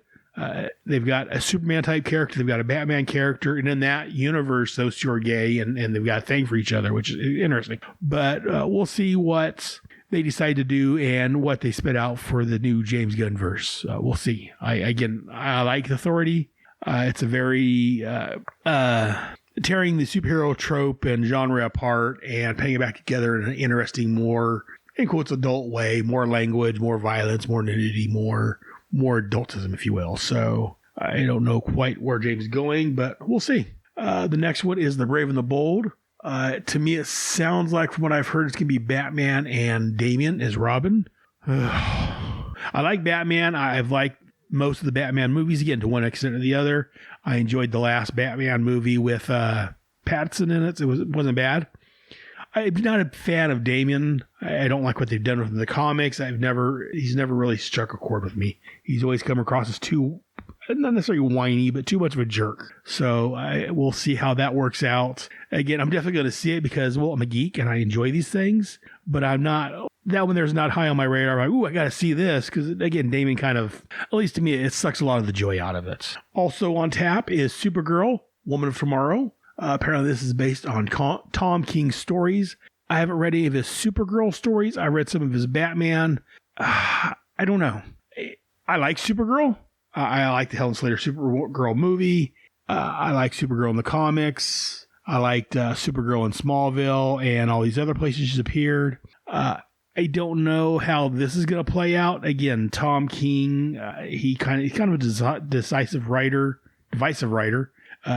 They've got a Superman type character, they've got a Batman character, and in that universe, those two are gay and they've got a thing for each other, which is interesting. But we'll see what they decide to do and what they spit out for the new James Gunn verse. We'll see. I like the Authority. It's a very tearing the superhero trope and genre apart and putting it back together in an interesting, more, in quotes, adult way, more language, more violence, more nudity, more adultism, if you will. So I don't know quite where James is going, but we'll see. The next one is The Brave and the Bold. To me, it sounds like, from what I've heard, it's going to be Batman and Damian as Robin. I like Batman. I've liked most of the Batman movies, again, to one extent or the other. I enjoyed the last Batman movie with Pattinson in it. It wasn't bad. I'm not a fan of Damian. I don't like what they've done with him in the comics. He's never really struck a chord with me. He's always come across as too, not necessarily whiny, but too much of a jerk. So we'll see how that works out. Again, I'm definitely going to see it because, well, I'm a geek and I enjoy these things, but I'm not, that one there's not high on my radar. I'm like, ooh, I got to see this. Because again, Damian kind of, at least to me, it sucks a lot of the joy out of it. Also on tap is Supergirl, Woman of Tomorrow. Apparently this is based on Tom King's stories. I haven't read any of his Supergirl stories. I read some of his Batman. I don't know. I like Supergirl. I like the Helen Slater Supergirl movie. I like Supergirl in the comics. I liked Supergirl in Smallville and all these other places she's appeared. I don't know how this is going to play out. Again, Tom King, he's kind of a divisive writer.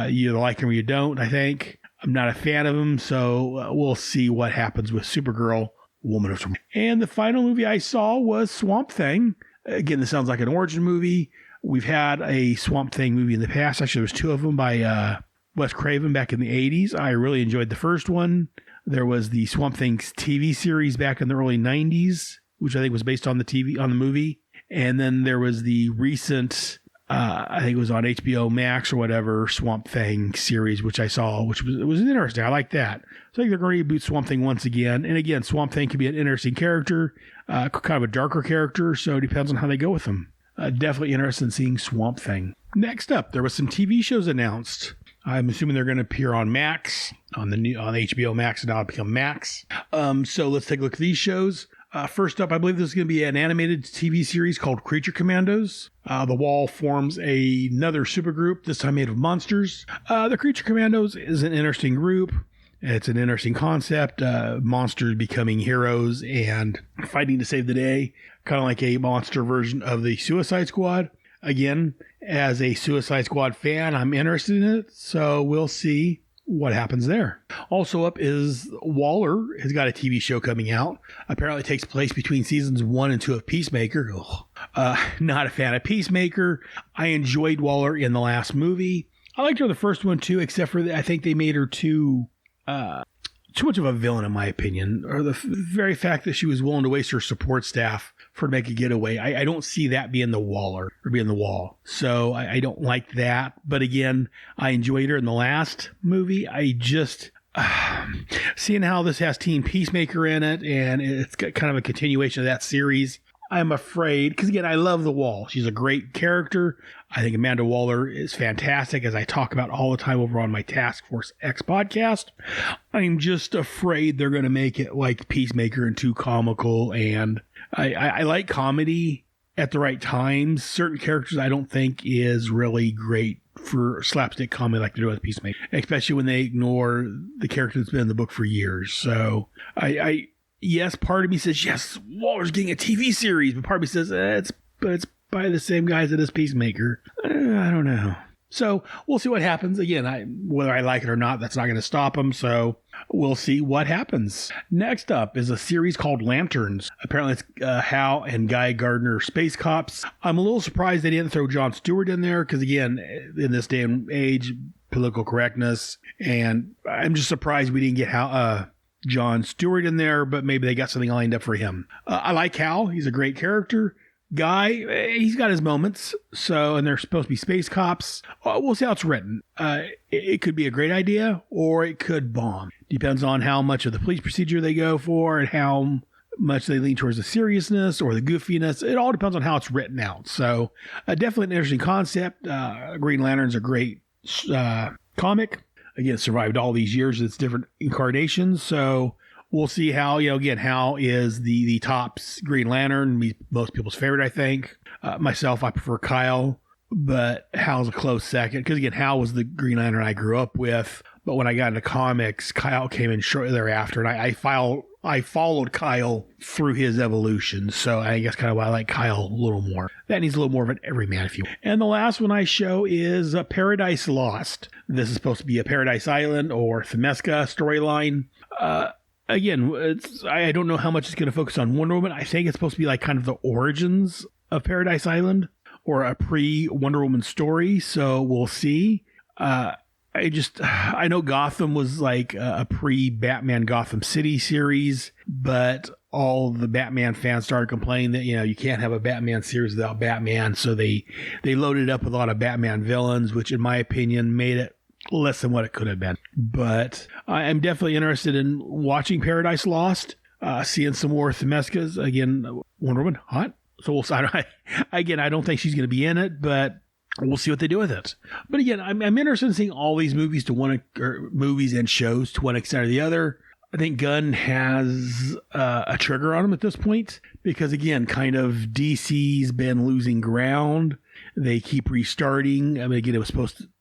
You either like him or you don't, I think. I'm not a fan of him, so we'll see what happens with Supergirl, Woman of Tomorrow. And the final movie I saw was Swamp Thing. Again, this sounds like an origin movie. We've had a Swamp Thing movie in the past. Actually, there was 2 of them by Wes Craven back in the 80s. I really enjoyed the first one. There was the Swamp Thing's TV series back in the early 90s, which I think was based on the movie. And then there was the recent I think it was on HBO Max or whatever, Swamp Thing series, which I saw, which was interesting. I like that. So I think they're going to reboot Swamp Thing once again. And again, Swamp Thing could be an interesting character, kind of a darker character, so it depends on how they go with them. Definitely interested in seeing Swamp Thing. Next up, there was some TV shows announced. I'm assuming they're going to appear on Max, on HBO Max, and now it'll become Max. So let's take a look at these shows. First up, I believe this is going to be an animated TV series called Creature Commandos. The Wall forms another supergroup, this time made of monsters. The Creature Commandos is an interesting group. It's an interesting concept. Monsters becoming heroes and fighting to save the day. Kind of like a monster version of the Suicide Squad. Again, as a Suicide Squad fan, I'm interested in it. So we'll see what happens there. Also up is Waller has got a TV show coming out. Apparently it takes place between seasons 1 and 2 of Peacemaker. Not a fan of Peacemaker. I enjoyed Waller in the last movie. I liked her in the first one too, except for I think they made her too much of a villain in my opinion, or the very fact that she was willing to waste her support staff for to make a getaway. I don't see that being the Waller or being the Wall. So I don't like that. But again, I enjoyed her in the last movie. I just seeing how this has Team Peacemaker in it, and it's got kind of a continuation of that series. I'm afraid, because again, I love the Wall. She's a great character. I think Amanda Waller is fantastic, as I talk about all the time over on my Task Force X podcast. I'm just afraid they're going to make it like Peacemaker and too comical, and I like comedy at the right times. Certain characters I don't think is really great for slapstick comedy like they do with Peacemaker, especially when they ignore the character that's been in the book for years. So yes, part of me says, yes, Waller's getting a TV series, but part of me says, it's by the same guys that is Peacemaker. I don't know. So we'll see what happens. Again, whether I like it or not, that's not going to stop them. So we'll see what happens. Next up is a series called Lanterns. Apparently it's Hal and Guy Gardner Space Cops. I'm a little surprised they didn't throw Jon Stewart in there because, again, in this day and age, political correctness. And I'm just surprised we didn't get Jon Stewart in there, but maybe they got something lined up for him. I like Hal. He's a great character. Guy, he's got his moments. So, and they're supposed to be space cops. We'll see how it's written. It could be a great idea or it could bomb. Depends on how much of the police procedure they go for and how much they lean towards the seriousness or the goofiness. It all depends on how it's written out. So, definitely an interesting concept. Green Lantern's a great comic. Again, it survived all these years. It's different incarnations. So we'll see how, again, Hal is the top Green Lantern, most people's favorite, I think. Myself, I prefer Kyle, but Hal's a close second. Because, again, Hal was the Green Lantern I grew up with. But when I got into comics, Kyle came in shortly thereafter. And I followed Kyle through his evolution. So I guess kind of why I like Kyle a little more. That needs a little more of an everyman, if you will. And the last one I show is Paradise Lost. This is supposed to be a Paradise Island or Themyscira storyline. Again, I don't know how much it's going to focus on Wonder Woman. I think it's supposed to be like kind of the origins of Paradise Island or a pre-Wonder Woman story. So we'll see. I know Gotham was like a pre-Batman Gotham City series, but all the Batman fans started complaining that, you can't have a Batman series without Batman. So they loaded up with a lot of Batman villains, which in my opinion made it less than what it could have been. But I'm definitely interested in watching Paradise Lost, seeing some more Themysciras. Again, Wonder Woman, hot. So we'll see. Again, I don't think she's going to be in it, but we'll see what they do with it. But again, I'm interested in seeing all these movies movies and shows to one extent or the other. I think Gunn has a trigger on him at this point because, again, kind of DC's been losing ground. They keep restarting. I mean, again,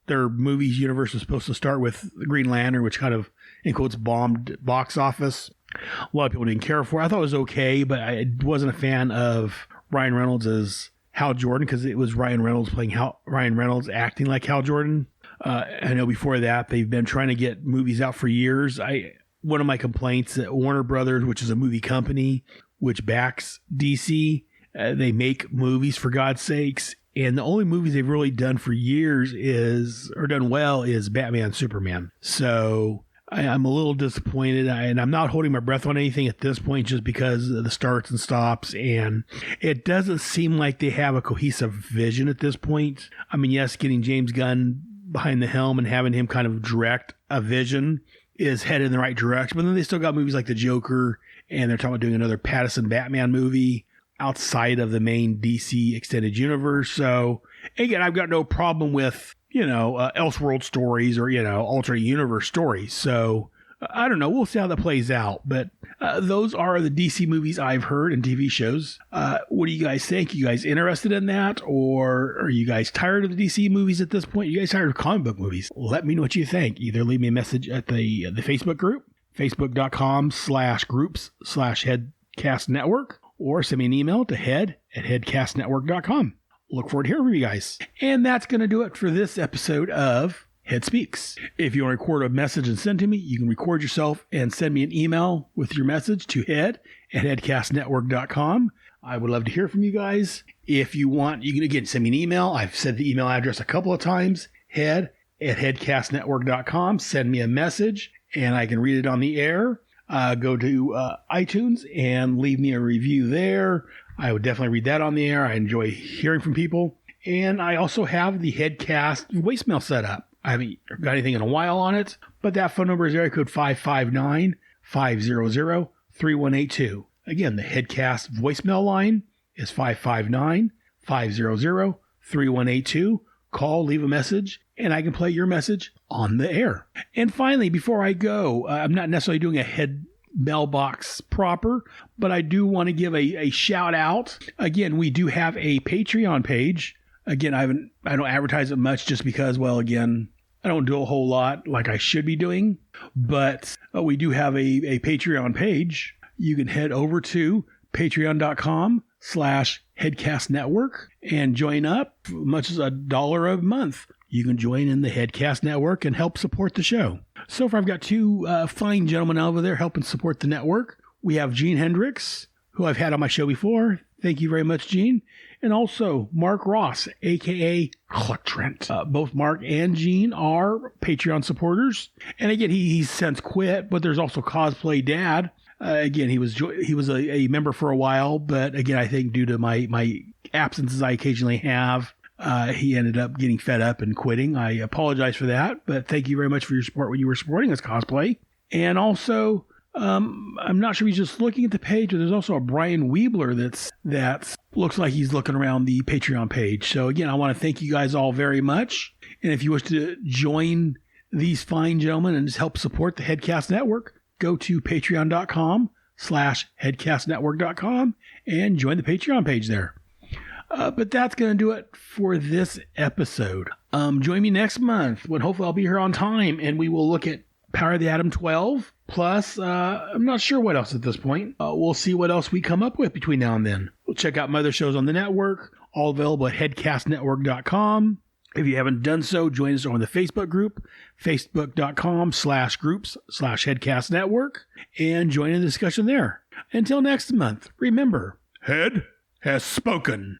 their movies universe was supposed to start with Green Lantern, which kind of, in quotes, bombed box office. A lot of people didn't care for it. I thought it was okay, but I wasn't a fan of Ryan Reynolds as Hal Jordan because it was Ryan Reynolds playing Ryan Reynolds acting like Hal Jordan. I know before that they've been trying to get movies out for years. One of my complaints that Warner Brothers, which is a movie company which backs DC, they make movies for God's sakes, and the only movies they've really done for years done well is Batman, Superman. So I'm a little disappointed, and I'm not holding my breath on anything at this point just because of the starts and stops, and it doesn't seem like they have a cohesive vision at this point. I mean, yes, getting James Gunn behind the helm and having him kind of direct a vision is headed in the right direction, but then they still got movies like The Joker, and they're talking about doing another Pattinson Batman movie outside of the main DC extended universe. So again, I've got no problem with, Elseworld stories or, alternate universe stories. So I don't know. We'll see how that plays out. But those are the DC movies I've heard and TV shows. What do you guys think? You guys interested in that? Or are you guys tired of the DC movies at this point? You guys tired of comic book movies? Let me know what you think. Either leave me a message at the Facebook group, facebook.com/groups/headcastnetwork, or send me an email to head@headcastnetwork.com. Look forward to hearing from you guys. And that's going to do it for this episode of Head Speaks. If you want to record a message and send to me, you can record yourself and send me an email with your message to head@headcastnetwork.com. I would love to hear from you guys. If you want, you can again send me an email. I've said the email address a couple of times, head@headcastnetwork.com. Send me a message and I can read it on the air. Go to iTunes and leave me a review there. I would definitely read that on the air. I enjoy hearing from people. And I also have the Headcast voicemail set up. I haven't got anything in a while on it, but that phone number is area code 559-500-3182. Again, the Headcast voicemail line is 559-500-3182. Call, leave a message, and I can play your message on the air. And finally, before I go, I'm not necessarily doing a head mailbox proper, but I do want to give a shout out. Again, we do have a Patreon page. Again, I don't advertise it much just because, well, again, I don't do a whole lot like I should be doing, but we do have a Patreon page. You can head over to patreon.com/headcastnetwork and join up. As much as $1 a month, you can join in the Headcast Network and help support the show. So far, I've got two fine gentlemen over there helping support the network. We have Gene Hendricks, who I've had on my show before. Thank you very much, Gene. And also Mark Ross, a.k.a. Clark Trent. Both Mark and Gene are Patreon supporters. And again, he's since quit, but there's also Cosplay Dad. Again, he was a member for a while, but again, I think due to my absences I occasionally have, he ended up getting fed up and quitting. I apologize for that, but thank you very much for your support when you were supporting us, Cosplay. And also, I'm not sure he's just looking at the page, but there's also a Brian Weebler that looks like he's looking around the Patreon page. So again, I want to thank you guys all very much. And if you wish to join these fine gentlemen and just help support the Headcast Network, go to patreon.com/headcastnetwork.com and join the Patreon page there. But that's going to do it for this episode. Join me next month when hopefully I'll be here on time and we will look at Power of the Atom 12. Plus, I'm not sure what else at this point. We'll see what else we come up with between now and then. We'll check out my other shows on the network, all available at headcastnetwork.com. If you haven't done so, join us on the Facebook group, facebook.com/groups/headcastnetwork, and join in the discussion there. Until next month, remember, Head has spoken.